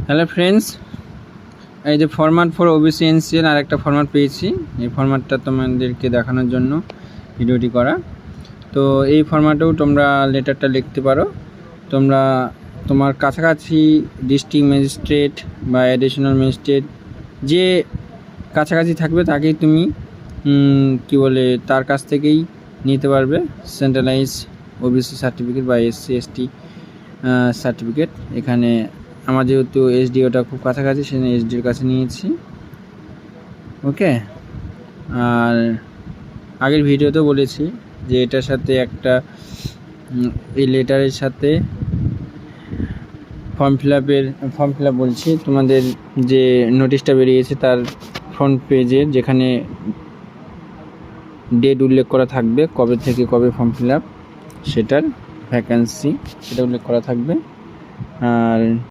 Hello friends, এই যে format for OBC NCL আর একটা ফরম্যাট পেয়েছি। এই ফরম্যাটটা তোমাদেরকে দেখানোর জন্য ভিডিওটি করা। তো এই ফরম্যাটেও তোমরা লেটারটা লিখতে পারো। তোমরা তোমার কাছাকাছি ডিস্ট্রিক্ট ম্যাজিস্ট্রেট বা অ্যাডিশনাল ম্যাজিস্ট্রেট যে কাছাকাছি থাকবে তাকেই তুমি তার কাছ থেকেই নিতে পারবে সেন্ট্রালাইজ ওবিসি সার্টিফিকেট বা এসসি এসটি সার্টিফিকেট। এখানে আমার যেহেতু এসডিওটা খুব কাছাকাছি, সেজন্য এসডিওর কাছে নিয়েছি। ওকে, আর আগের ভিডিওতেও বলেছি যে এটার সাথে একটা এই লেটারের সাথে ফর্ম ফিল আপ বলছি, তোমাদের যে নোটিশটা বেরিয়েছে তার ফ্রন্ট পেজে যেখানে ডেট উল্লেখ করা থাকবে, কবে থেকে কবে ফর্ম ফিল আপ, সেটার ভ্যাকান্সি সেটা উল্লেখ করা থাকবে। আর